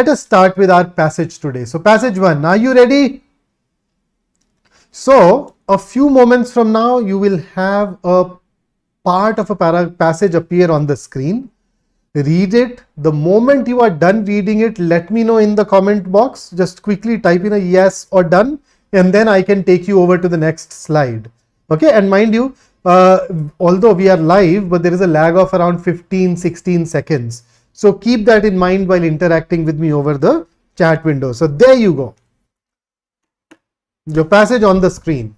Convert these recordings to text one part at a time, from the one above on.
Let us start with our passage today. So passage 1, are you ready? So a few moments from now, you will have a part of a passage appear on the screen. Read it. The moment you are done reading it, let me know in the comment box. Just quickly type in a yes or done, and then I can take you over to the next slide. Okay, and mind you, although we are live, but there is a lag of around 15-16 seconds. So keep that in mind while interacting with me over the chat window. So there you go. Your passage on the screen.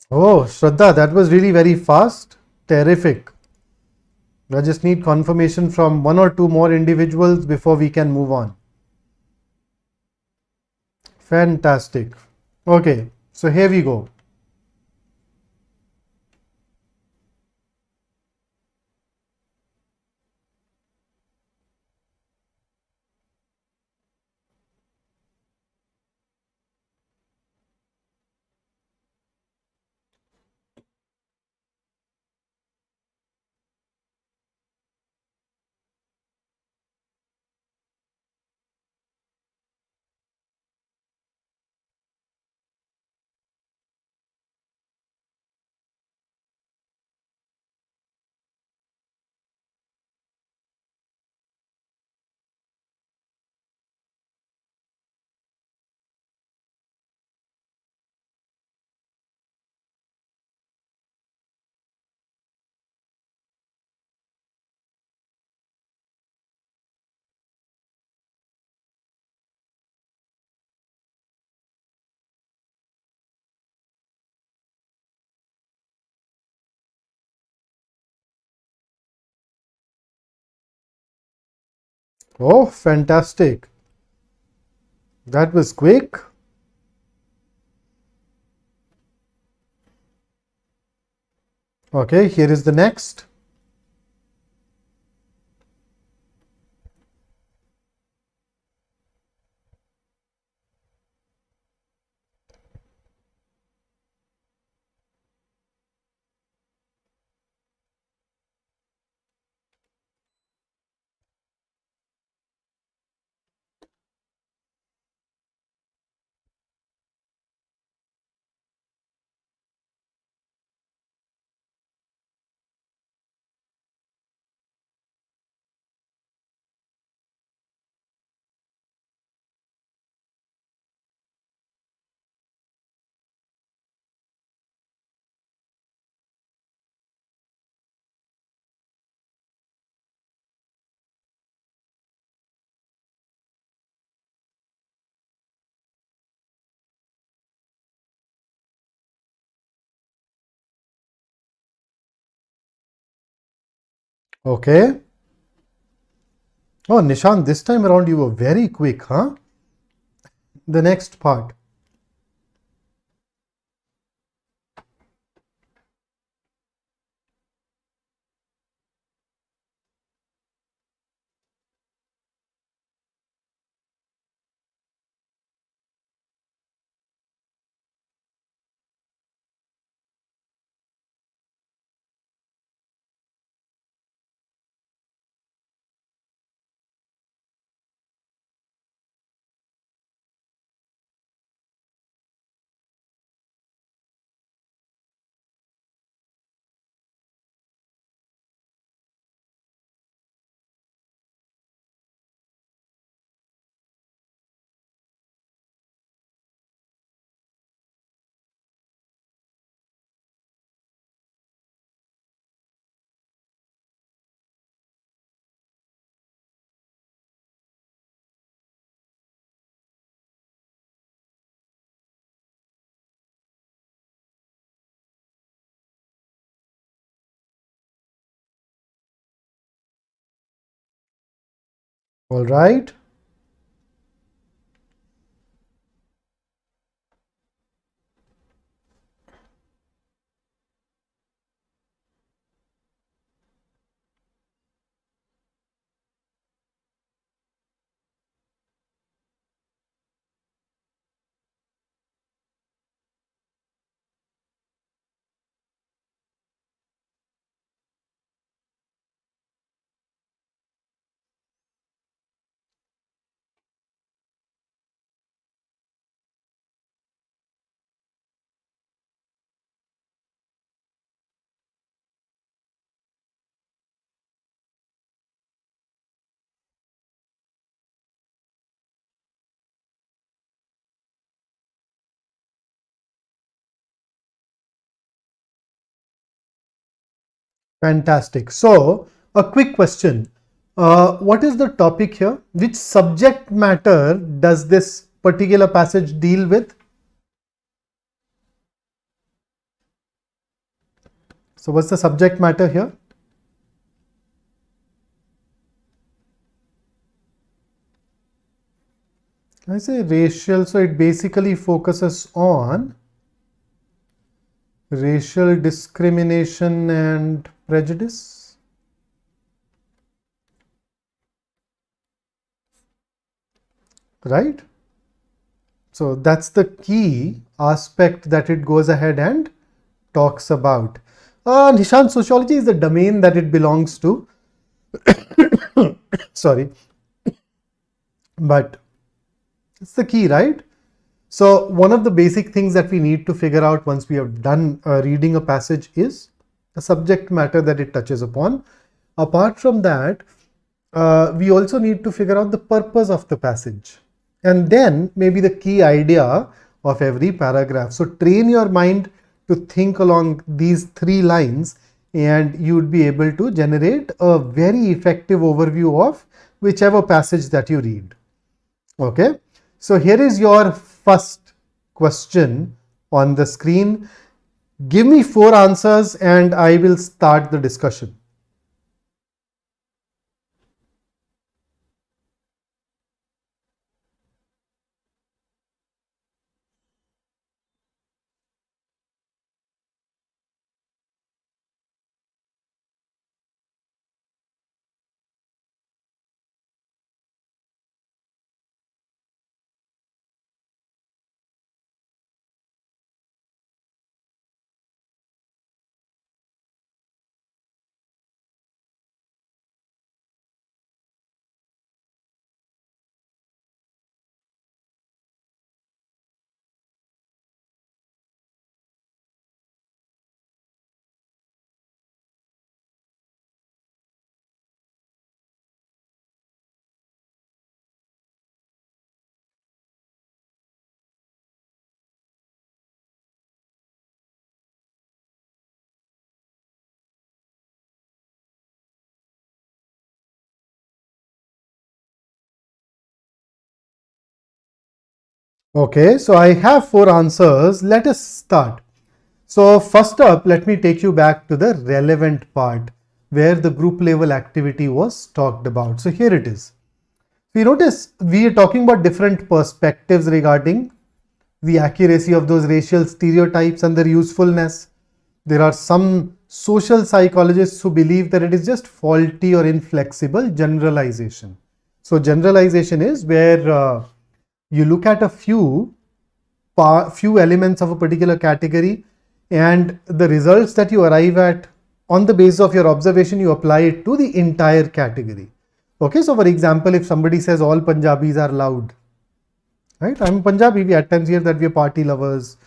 Oh, Shraddha, that was really very fast. Terrific. I just need confirmation from one or two more individuals before we can move on. Fantastic. Okay, so here we go. Oh, fantastic. That was quick. Okay, here is the next. Okay. Oh, Nishant, this time around you were very quick, huh? The next part. All right. Fantastic. So, a quick question. What is the topic here? Which subject matter does this particular passage deal with? So, what's the subject matter here? I say racial, so it basically focuses on racial discrimination and prejudice. Right? So that's the key aspect that it goes ahead and talks about. Nishant, sociology is the domain that it belongs to. Sorry. But it's the key, right? So one of the basic things that we need to figure out once we have done reading a passage is the subject matter that it touches upon. Apart from that, we also need to figure out the purpose of the passage, and then maybe the key idea of every paragraph. So train your mind to think along these 3 lines, and you would be able to generate a very effective overview of whichever passage that you read. Okay, so here is your first question on the screen. Give me 4 answers and I will start the discussion. Okay, so I have 4 answers. Let us start. So first up, let me take you back to the relevant part where the group level activity was talked about. So here it is. So you notice we are talking about different perspectives regarding the accuracy of those racial stereotypes and their usefulness. There are some social psychologists who believe that it is just faulty or inflexible generalization. So generalization is where you look at a few elements of a particular category, and the results that you arrive at on the basis of your observation, you apply it to the entire category. Okay, so for example, if somebody says all Punjabis are loud, right? I'm Punjabi, we at times hear that we are party lovers,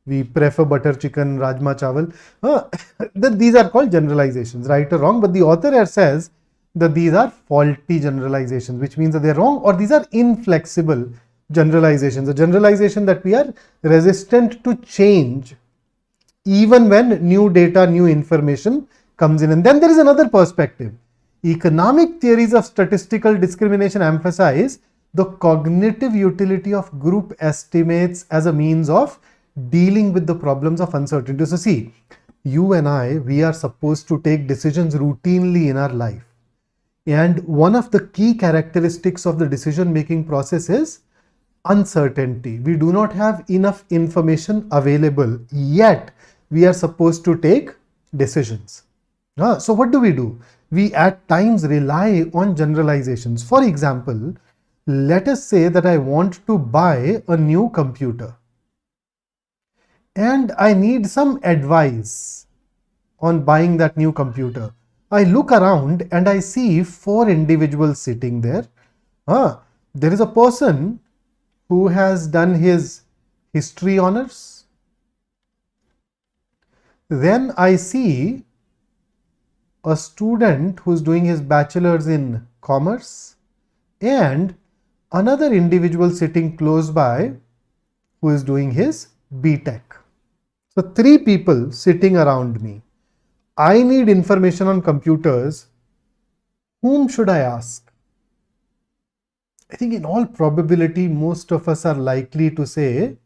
we prefer butter chicken, rajma chawal. These are called generalizations, right or wrong, but the author here says that these are faulty generalizations, which means that they're wrong, or these are inflexible generalizations, a generalization that we are resistant to change even when new data, new information comes in. And then there is another perspective. Economic theories of statistical discrimination emphasize the cognitive utility of group estimates as a means of dealing with the problems of uncertainty. So see, you and I, we are supposed to take decisions routinely in our life. And one of the key characteristics of the decision making process is uncertainty. We do not have enough information available, yet we are supposed to take decisions. So what do? We at times rely on generalizations. For example, let us say that I want to buy a new computer and I need some advice on buying that new computer. I look around and I see 4 individuals sitting there. There is a person who has done his history honors. Then I see a student who's doing his bachelor's in commerce and another individual sitting close by who is doing his BTech. So 3 people sitting around me. I need information on computers. Whom should I ask? I think in all probability, most of us are likely to say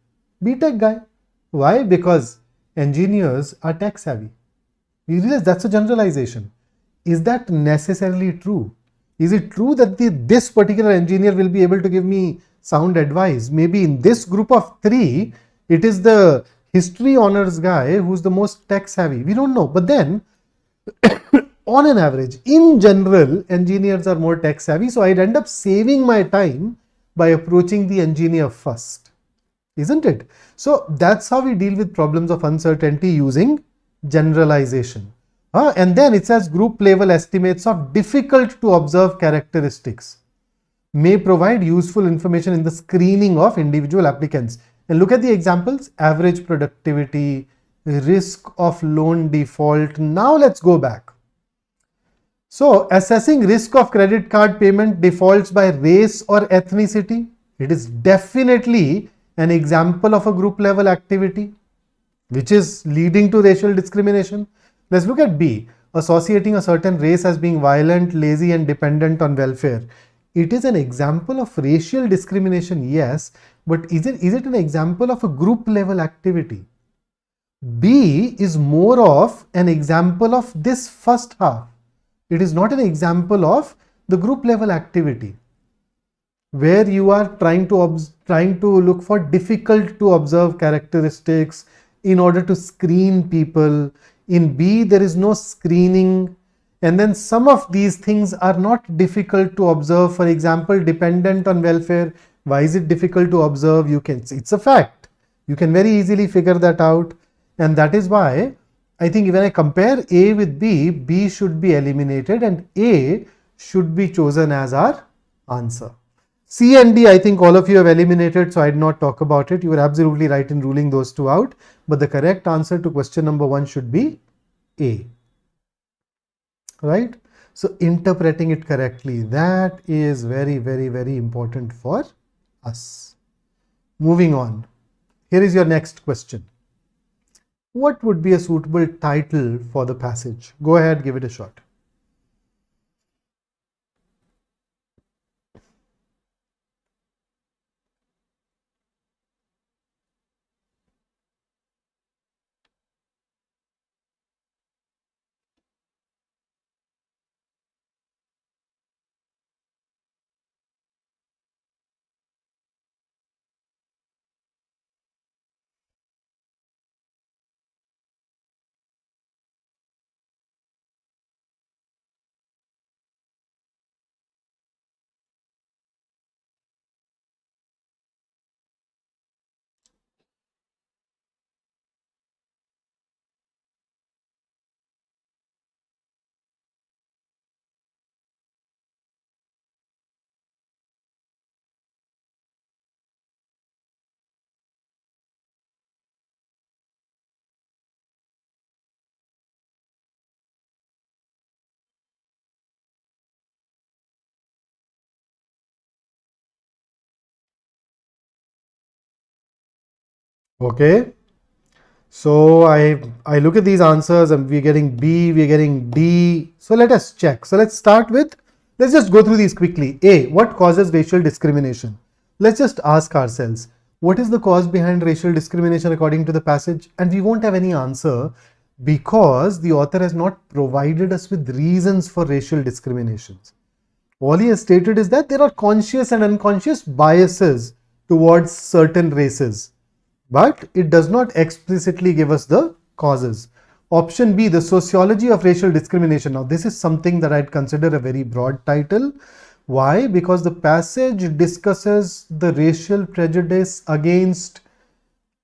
BTech guy. Why? Because engineers are tech savvy. We realize that's a generalization. Is that necessarily true? Is it true that this particular engineer will be able to give me sound advice? Maybe in this group of 3, it is the history honors guy who's the most tech savvy. We don't know. But then, on an average, in general, engineers are more tech savvy. So I'd end up saving my time by approaching the engineer first. Isn't it? So that's how we deal with problems of uncertainty, using generalization. And then it says group level estimates of difficult to observe characteristics may provide useful information in the screening of individual applicants. And look at the examples: average productivity, risk of loan default. Now let's go back. So assessing risk of credit card payment defaults by race or ethnicity, it is definitely an example of a group level activity which is leading to racial discrimination. Let's look at B. Associating a certain race as being violent, lazy and dependent on welfare. It is an example of racial discrimination, yes, but is it an example of a group level activity? B is more of an example of this first half. It is not an example of the group level activity where you are trying to look for difficult to observe characteristics in order to screen people. In B, there is no screening, and then some of these things are not difficult to observe. For example, dependent on welfare. Why is it difficult to observe? It's a fact. You can very easily figure that out, and that is why I think when I compare A with B, B should be eliminated and A should be chosen as our answer. C and D, I think all of you have eliminated, so I'd not talk about it. You were absolutely right in ruling those 2 out, but the correct answer to question number 1 should be A. Right? So interpreting it correctly, that is very, very, very important for us. Moving on. Here is your next question. What would be a suitable title for the passage? Go ahead, give it a shot. Okay. So I look at these answers and we're getting B, we're getting D. So let us check. So let's start with, let's just go through these quickly. A, what causes racial discrimination? Let's just ask ourselves, what is the cause behind racial discrimination according to the passage? And we won't have any answer because the author has not provided us with reasons for racial discriminations. All he has stated is that there are conscious and unconscious biases towards certain races, but it does not explicitly give us the causes. Option B, the sociology of racial discrimination. Now, this is something that I'd consider a very broad title. Why? Because the passage discusses the racial prejudice against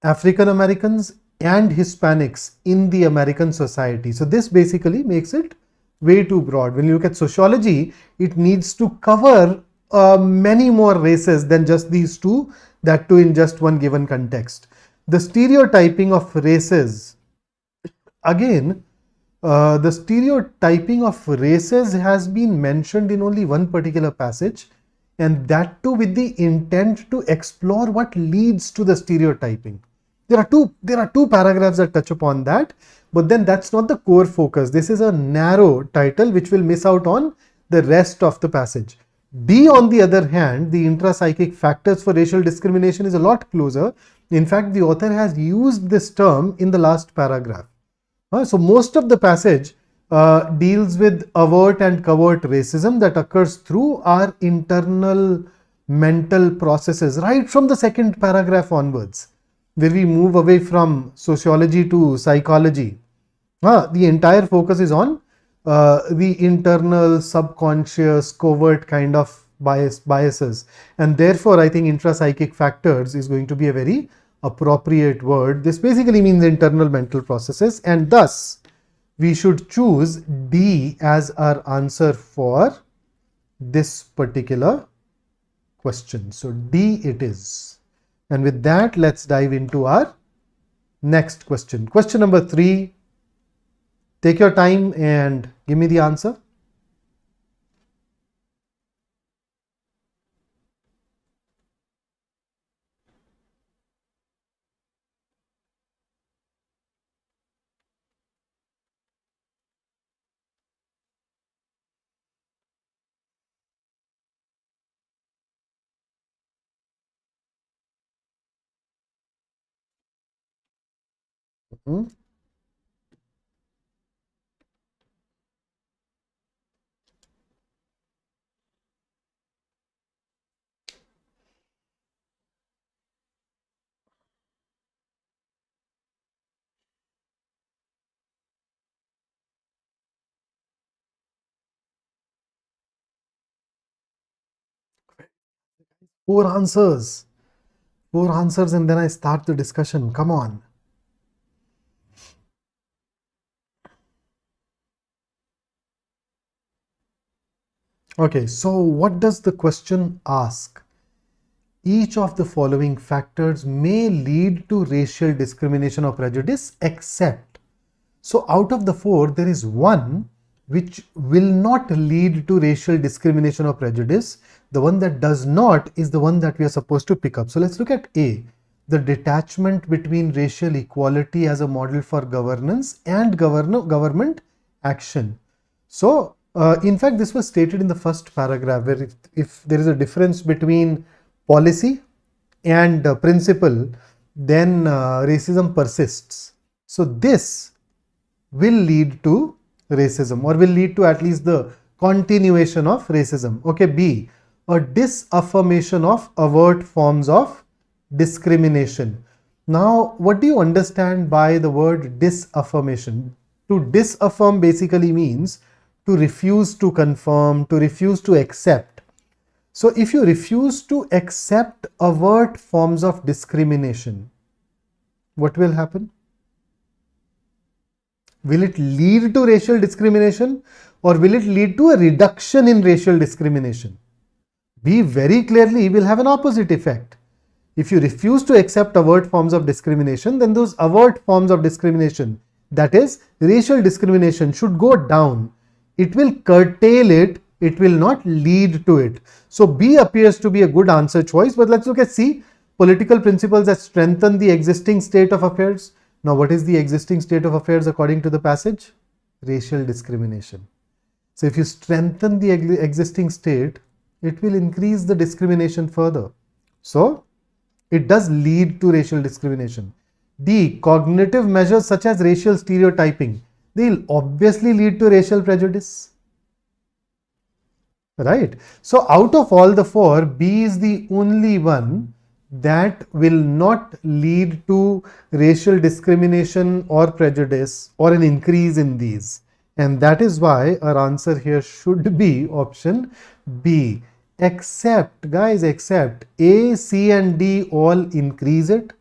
African Americans and Hispanics in the American society. So this basically makes it way too broad. When you look at sociology, it needs to cover many more races than just these two, that too in just one given context. The stereotyping of races. Again, the stereotyping of races has been mentioned in only one particular passage, and that too with the intent to explore what leads to the stereotyping. There are two paragraphs that touch upon that, but then that's not the core focus. This is a narrow title which will miss out on the rest of the passage. D, on the other hand, the intrapsychic factors for racial discrimination, is a lot closer. In fact, the author has used this term in the last paragraph. So most of the passage deals with overt and covert racism that occurs through our internal mental processes, right from the second paragraph onwards, where we move away from sociology to psychology. The entire focus is on the internal, subconscious, covert kind of biases, and therefore I think intrapsychic factors is going to be a very appropriate word. This basically means internal mental processes, and thus we should choose D as our answer for this particular question. So D it is. And with that, let's dive into our next question. Question number 3. Take your time and give me the answer. Four answers, and then I start the discussion. Come on. Okay, so what does the question ask? Each of the following factors may lead to racial discrimination or prejudice except. So out of the 4, there is one which will not lead to racial discrimination or prejudice. The one that does not is the one that we are supposed to pick up. So let's look at A, the detachment between racial equality as a model for governance and government action. So in fact, this was stated in the first paragraph, where if there is a difference between policy and principle, then racism persists. So this will lead to racism, or will lead to at least the continuation of racism. Okay, B, a disaffirmation of overt forms of discrimination. Now, what do you understand by the word disaffirmation? To disaffirm basically means to refuse to confirm, to refuse to accept. So if you refuse to accept overt forms of discrimination, what will happen? Will it lead to racial discrimination, or will it lead to a reduction in racial discrimination? B, very clearly will have an opposite effect. If you refuse to accept overt forms of discrimination, then those overt forms of discrimination, that is racial discrimination, should go down. It will curtail it, it will not lead to it. So B appears to be a good answer choice, but let's look at C, political principles that strengthen the existing state of affairs. Now, what is the existing state of affairs according to the passage? Racial discrimination. So if you strengthen the existing state, it will increase the discrimination further. So it does lead to racial discrimination. D, cognitive measures such as racial stereotyping, they'll obviously lead to racial prejudice. right? So out of all the four, B is the only one that will not lead to racial discrimination or prejudice or an increase in these. And that is why our answer here should be option B. Except, guys, except A, C and D all increase it.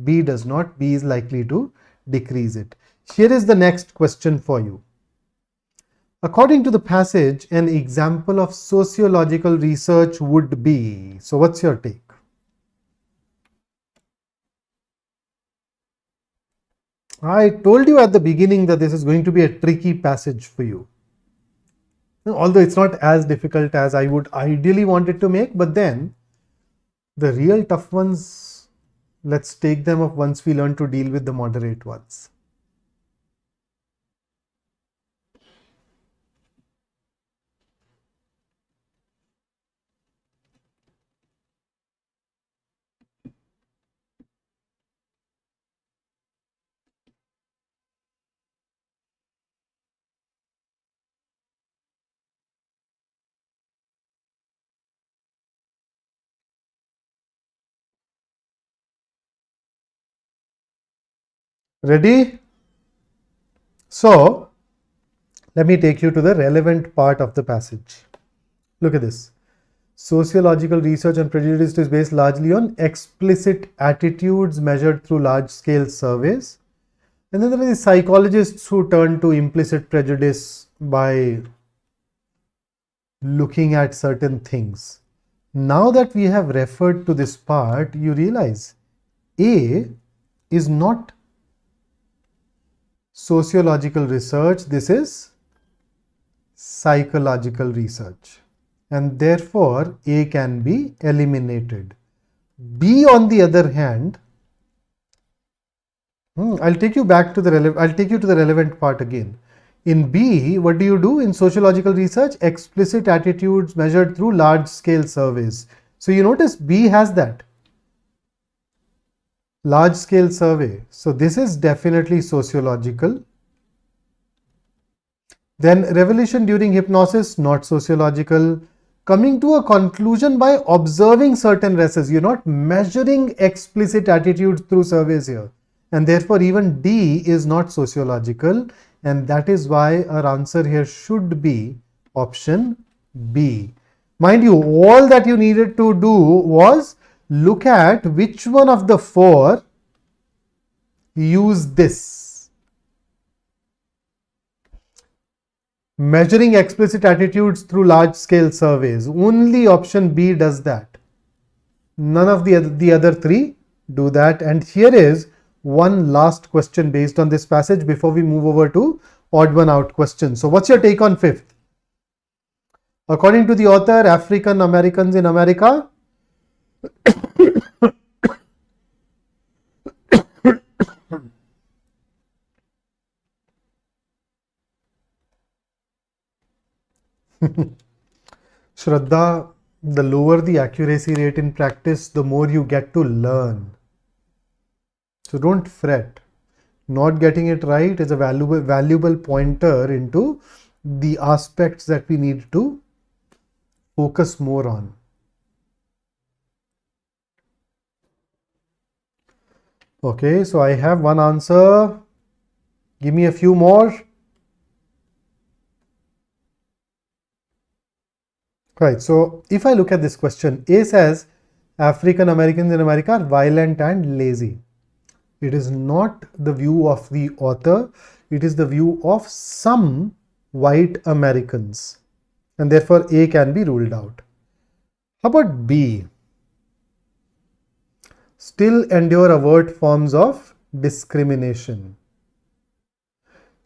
B does not. B is likely to decrease it. Here is the next question for you. According to the passage, an example of sociological research would be. So what's your take? I told you at the beginning that this is going to be a tricky passage for you. Although it's not as difficult as I would ideally want it to make, but then the real tough ones, let's take them up once we learn to deal with the moderate ones. Ready? So, let me take you to the relevant part of the passage. Look at this. Sociological research on prejudice is based largely on explicit attitudes measured through large-scale surveys. And then there are the psychologists who turn to implicit prejudice by looking at certain things. Now that we have referred to this part, you realize A is not sociological research, this is psychological research, and therefore A can be eliminated. B, on the other hand, I'll take you to the relevant part again. In B, what do you do in sociological research? Explicit attitudes measured through large scale surveys. So you notice B has that large scale survey. So this is definitely sociological. Then revelation during hypnosis, not sociological. Coming to a conclusion by observing certain races. You're not measuring explicit attitudes through surveys here. And therefore even D is not sociological. And that is why our answer here should be option B. Mind you, all that you needed to do was look at which one of the four use this. Measuring explicit attitudes through large scale surveys. Only option B does that. None of the other three do that. And here is one last question based on this passage before we move over to odd one out questions. So what's your take on fifth? According to the author, African Americans in America Shraddha, the lower the accuracy rate in practice, the more you get to learn. So don't fret. Not getting it right is a valuable pointer into the aspects that we need to focus more on. Okay, so I have one answer. Give me a few more. Right, so if I look at this question, A says African Americans in America are violent and lazy. It is not the view of the author, it is the view of some white Americans, and therefore A can be ruled out. How about B? Still endure overt forms of discrimination.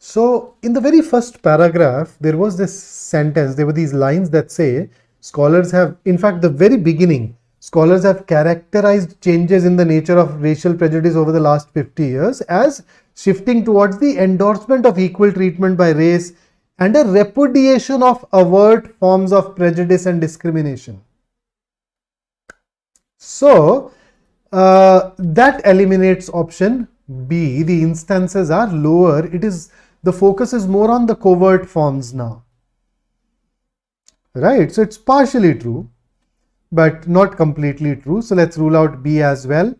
So in the very first paragraph, there was this sentence, there were these lines that say, scholars have, in fact, the very beginning, scholars have characterized changes in the nature of racial prejudice over the last 50 years as shifting towards the endorsement of equal treatment by race and a repudiation of overt forms of prejudice and discrimination. So that eliminates option B. The instances are lower. The focus is more on the covert forms now. right? So it's partially true, but not completely true. So let's rule out B as well.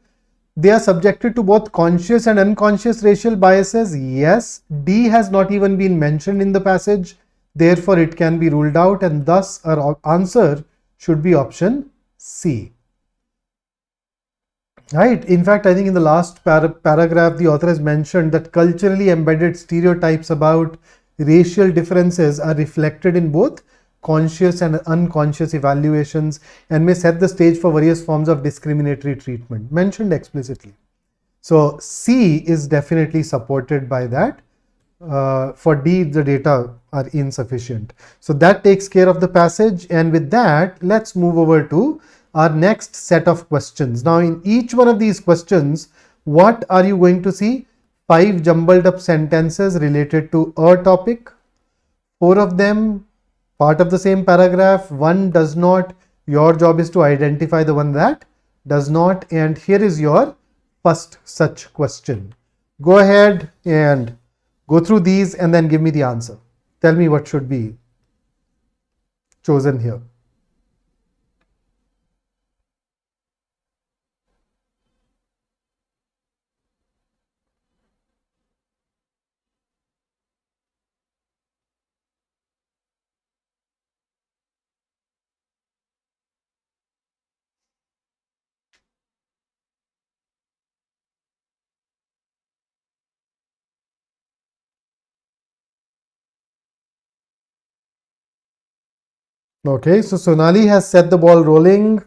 They are subjected to both conscious and unconscious racial biases. Yes, D has not even been mentioned in the passage. Therefore, it can be ruled out, and thus our answer should be option C. Right. In fact, I think in the last paragraph, the author has mentioned that culturally embedded stereotypes about racial differences are reflected in both conscious and unconscious evaluations and may set the stage for various forms of discriminatory treatment, mentioned explicitly. So C is definitely supported by that. For D, the data are insufficient. So that takes care of the passage. And with that, let's move over to our next set of questions. Now, in each one of these questions, what are you going to see? 5 jumbled up sentences related to a topic. 4 of them part of the same paragraph. 1 does not. Your job is to identify the one that does not. And here is your first such question. Go ahead and go through these and then give me the answer. Tell me what should be chosen here. Okay, so Sonali has set the ball rolling.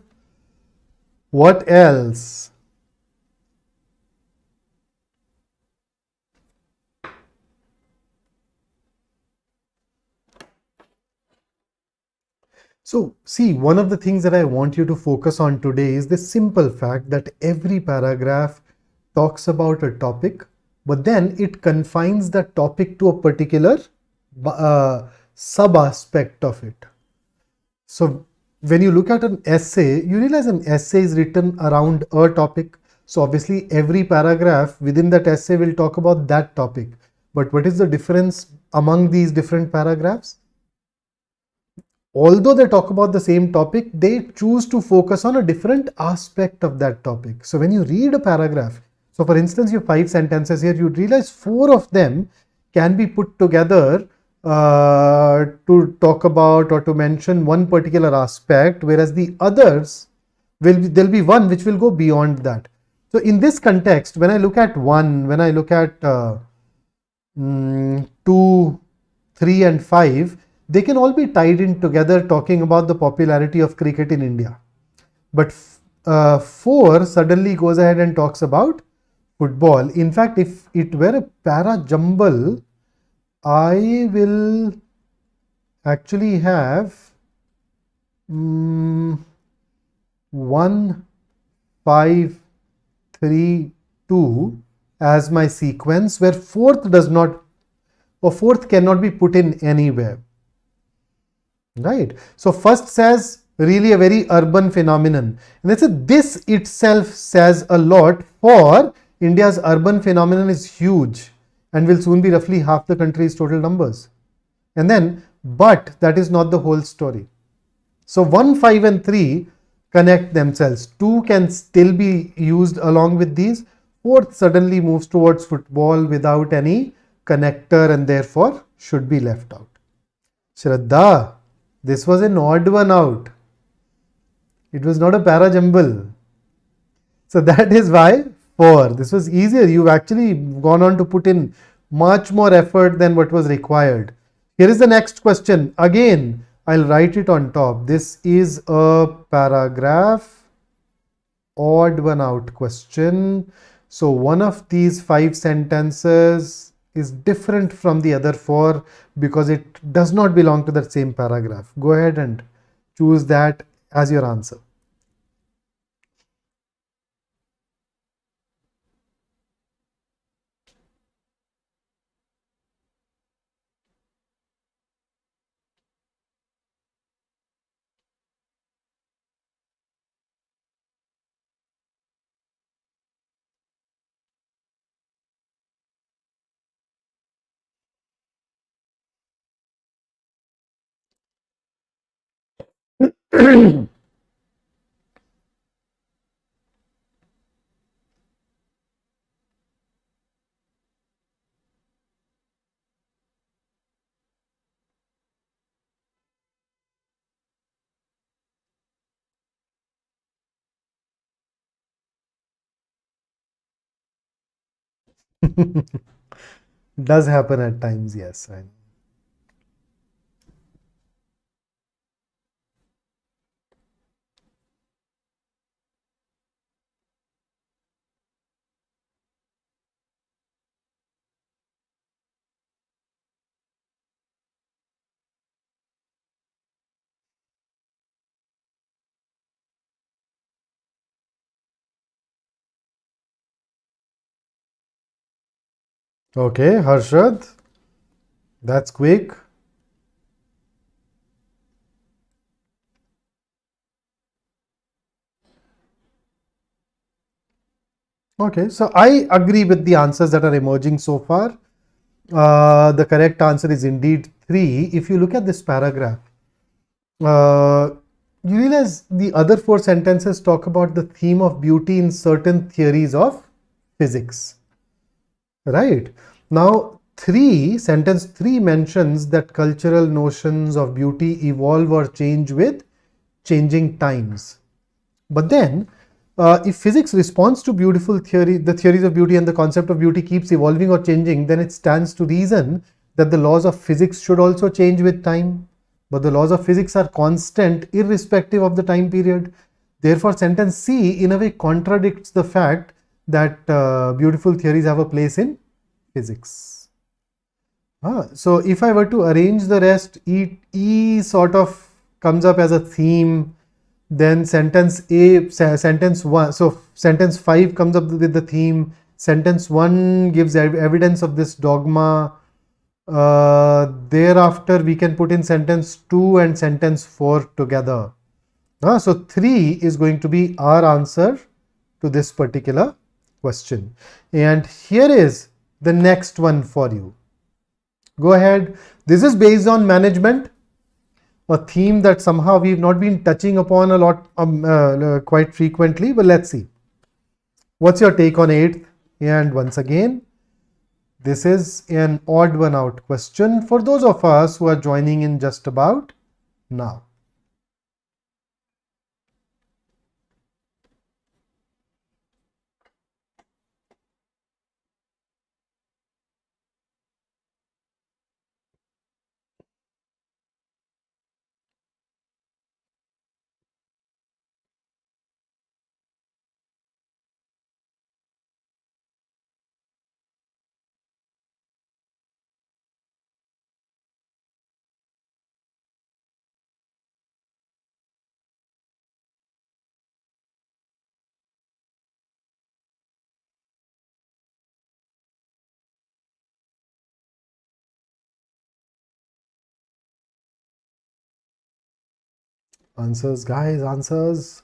What else? So, see, one of the things that I want you to focus on today is the simple fact that every paragraph talks about a topic, but then it confines that topic to a particular sub aspect of it. So, when you look at an essay, you realize an essay is written around a topic. So, obviously, every paragraph within that essay will talk about that topic. But what is the difference among these different paragraphs? Although they talk about the same topic, they choose to focus on a different aspect of that topic. So when you read a paragraph, so for instance, you have 5 sentences here, you realize 4 of them can be put together to talk about or to mention one particular aspect, whereas the others there'll be one which will go beyond that. So in this context, when I look at 1, when I look at 2, 3 and 5, they can all be tied in together talking about the popularity of cricket in India. But 4 suddenly goes ahead and talks about football. In fact, if it were a para jumble, I will actually have 1, 5, 3, 2 as my sequence, where fourth does not, or fourth cannot be put in anywhere. Right. So first says really a very urban phenomenon. And let's say this itself says a lot, for India's urban phenomenon is huge and will soon be roughly half the country's total numbers. And then, but that is not the whole story. So 1, 5 and 3 connect themselves. 2 can still be used along with these. Fourth suddenly moves towards football without any connector and therefore should be left out. Shraddha, this was an odd one out. It was not a para jumble. So that is why 4. This was easier. You've actually gone on to put in much more effort than what was required. Here is the next question. Again, I'll write it on top. This is a paragraph odd one out question. So one of these 5 sentences is different from the other 4 because it does not belong to that same paragraph. Go ahead and choose that as your answer. Does happen at times, yes. Okay, Harshad, that's quick. Okay, so I agree with the answers that are emerging so far. The correct answer is indeed 3. If you look at this paragraph, you realize the other 4 sentences talk about the theme of beauty in certain theories of physics. Right. Now, sentence 3 mentions that cultural notions of beauty evolve or change with changing times. But then, if physics responds to the theories of beauty and the concept of beauty keeps evolving or changing, then it stands to reason that the laws of physics should also change with time. But the laws of physics are constant irrespective of the time period. Therefore, sentence C in a way contradicts the fact that beautiful theories have a place in physics. So if I were to arrange the rest, E sort of comes up as a theme. Then sentence 1, so sentence 5 comes up with the theme. Sentence 1 gives evidence of this dogma. Thereafter, we can put in sentence 2 and sentence 4 together. So 3 is going to be our answer to this particular question. And here is the next one for you. Go ahead. This is based on management, a theme that somehow we've not been touching upon a lot, quite frequently, but let's see. What's your take on 8th? And once again, this is an odd one out question for those of us who are joining in just about now. Answers, guys, answers.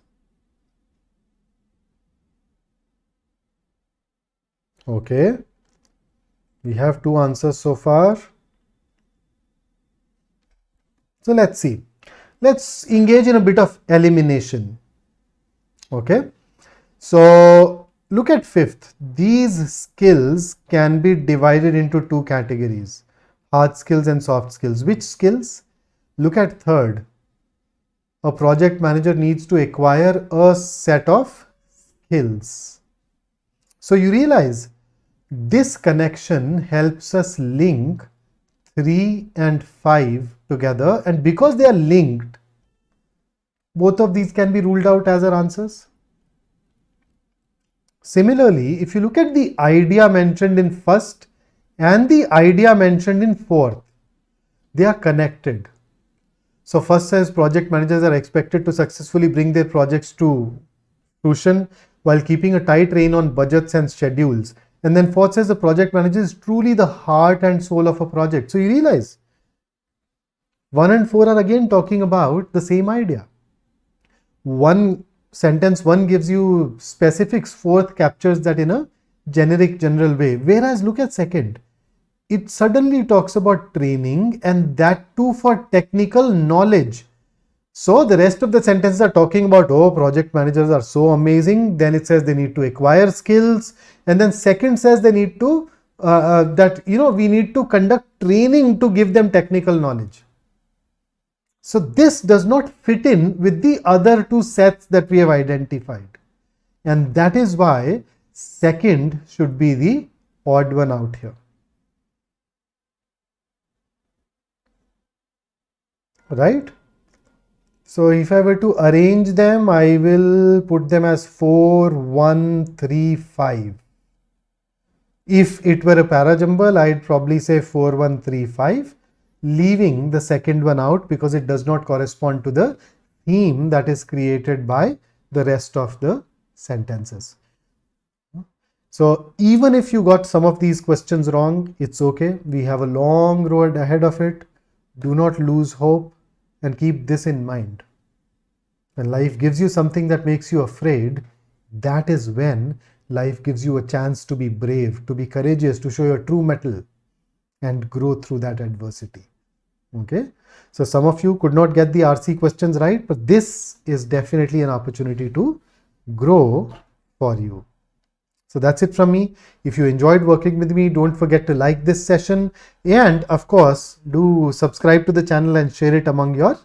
Okay. We have 2 answers so far. So let's see. Let's engage in a bit of elimination. Okay. So look at 5th. These skills can be divided into 2 categories, hard skills and soft skills. Which skills? Look at 3rd. A project manager needs to acquire a set of skills. So you realize this connection helps us link 3 and 5 together, and because they are linked, both of these can be ruled out as our answers. Similarly, if you look at the idea mentioned in 1st and the idea mentioned in 4th, they are connected. So 1st says project managers are expected to successfully bring their projects to fruition while keeping a tight rein on budgets and schedules. And then 4th says the project manager is truly the heart and soul of a project. So you realize 1 and 4 are again talking about the same idea. Sentence 1 gives you specifics, 4th captures that in a general way. Whereas look at 2nd, it suddenly talks about training, and that too for technical knowledge. So the rest of the sentences are talking about, oh, project managers are so amazing. Then it says they need to acquire skills. And then second says they need to, we need to conduct training to give them technical knowledge. So this does not fit in with the other two sets that we have identified. And that is why second should be the odd one out here. Right? So if I were to arrange them, I will put them as 4, 1, 3, 5. If it were a para-jumble, I'd probably say 4, 1, 3, 5, leaving the second one out because it does not correspond to the theme that is created by the rest of the sentences. So even if you got some of these questions wrong, it's okay. We have a long road ahead of it. Do not lose hope and keep this in mind. When life gives you something that makes you afraid, that is when life gives you a chance to be brave, to be courageous, to show your true mettle and grow through that adversity. Okay. So some of you could not get the RC questions right, but this is definitely an opportunity to grow for you. So that's it from me. If you enjoyed working with me, don't forget to like this session and of course do subscribe to the channel and share it among your